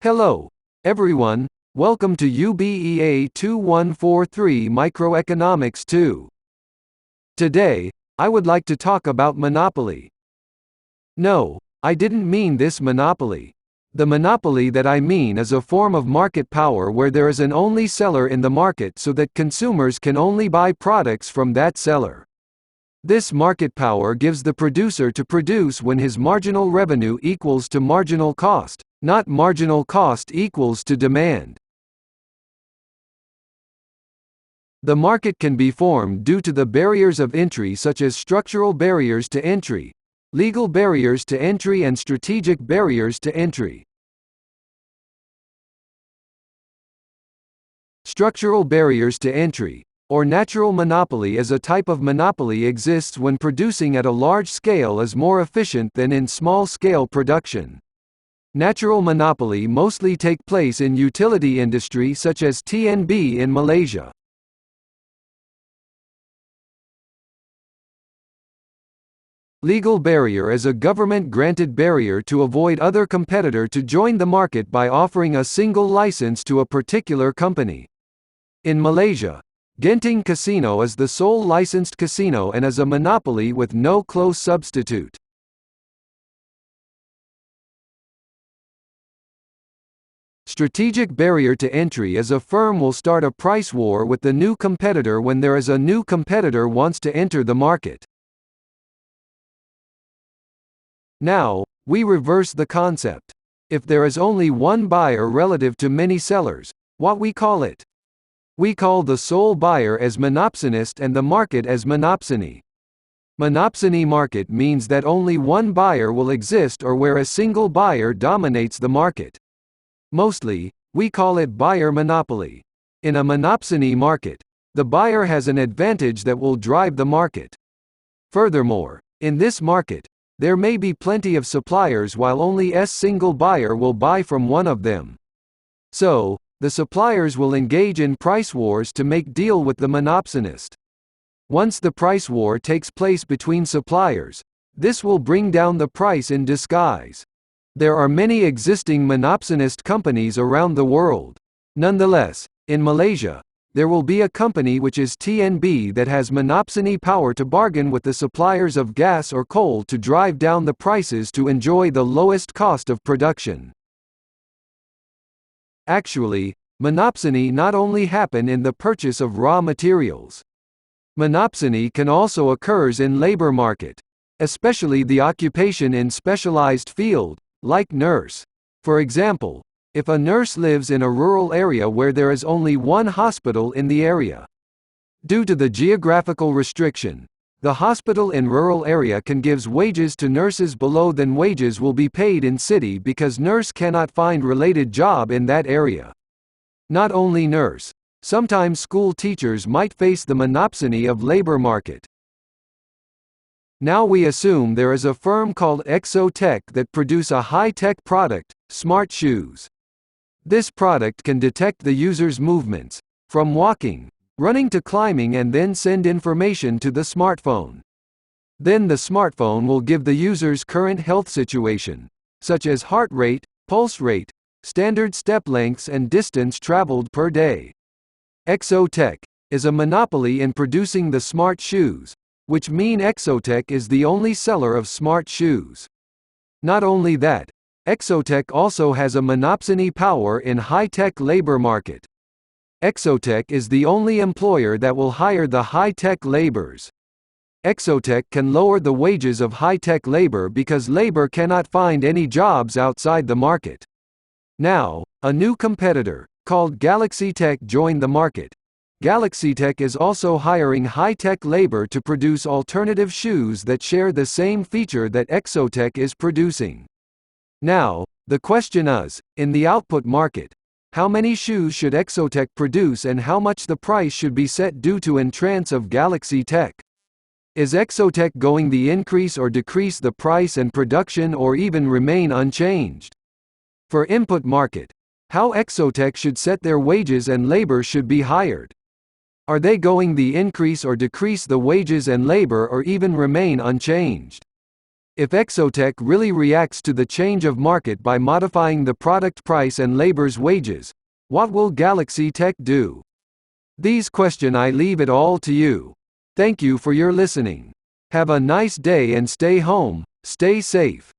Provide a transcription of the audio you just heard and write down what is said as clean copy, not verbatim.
Hello, everyone. Welcome to UBEA2143 Microeconomics II. Today, I would like to talk about monopoly. No, I didn't mean this monopoly. The monopoly that I mean is a form of market power where there is an only seller in the market so that consumers can only buy products from that seller. This market power gives the producer to produce when his marginal revenue equals to marginal cost, not marginal cost equals to demand. The market can be formed due to the barriers of entry such as structural barriers to entry, legal barriers to entry and strategic barriers to entry. Structural barriers to entry, or natural monopoly, is a type of monopoly exists when producing at a large scale is more efficient than in small-scale production. Natural monopoly mostly take place in utility industry such as TNB in Malaysia. Legal barrier is a government-granted barrier to avoid other competitor to join the market by offering a single license to a particular company. In Malaysia, Genting Casino is the sole licensed casino and is a monopoly with no close substitute. Strategic barrier to entry is a firm will start a price war with the new competitor when there is a new competitor wants to enter the market. Now, we reverse the concept. If there is only one buyer relative to many sellers, what we call it? We call the sole buyer as monopsonist and the market as monopsony. Monopsony market means that only one buyer will exist or where a single buyer dominates the market. Mostly, we call it buyer monopoly. In a monopsony market, the buyer has an advantage that will drive the market. Furthermore, in this market, there may be plenty of suppliers while only a single buyer will buy from one of them. So, the suppliers will engage in price wars to make deal with the monopsonist. Once the price war takes place between suppliers, this will bring down the price in disguise. There are many existing monopsonist companies around the world. Nonetheless, in Malaysia, there will be a company which is TNB that has monopsony power to bargain with the suppliers of gas or coal to drive down the prices to enjoy the lowest cost of production. Actually, monopsony not only happen in the purchase of raw materials. Monopsony can also occurs in labor market, especially the occupation in specialized field, like nurse. For example, if a nurse lives in a rural area where there is only one hospital in the area. Due to the geographical restriction, the hospital in rural area can gives wages to nurses below than wages will be paid in city because nurse cannot find related job in that area. Not only nurse, sometimes school teachers might face the monopsony of labor market. Now we assume there is a firm called Exotech that produce a high-tech product, smart shoes. This product can detect the user's movements, from walking, running to climbing, and then send information to the smartphone. Then the smartphone will give the user's current health situation, such as heart rate, pulse rate, standard step lengths and distance traveled per day. Exotech is a monopoly in producing the smart shoes, which mean Exotech is the only seller of smart shoes. Not only that, Exotech also has a monopsony power in high-tech labor market. Exotech is the only employer that will hire the high-tech laborers. Exotech can lower the wages of high-tech labor because labor cannot find any jobs outside the market. Now, a new competitor, called GalaxyTech, joined the market. GalaxyTech is also hiring high-tech labor to produce alternative shoes that share the same feature that Exotech is producing. Now, the question is, in the output market, how many shoes should Exotech produce and how much the price should be set due to entrance of GalaxyTech? Is Exotech going to increase or decrease the price and production or even remain unchanged? For input market, how Exotech should set their wages and labor should be hired? Are they going to increase or decrease the wages and labor or even remain unchanged? If Exotech really reacts to the change of market by modifying the product price and labor's wages, what will Galaxy Tech do? These questions I leave it all to you. Thank you for your listening. Have a nice day and stay home, stay safe.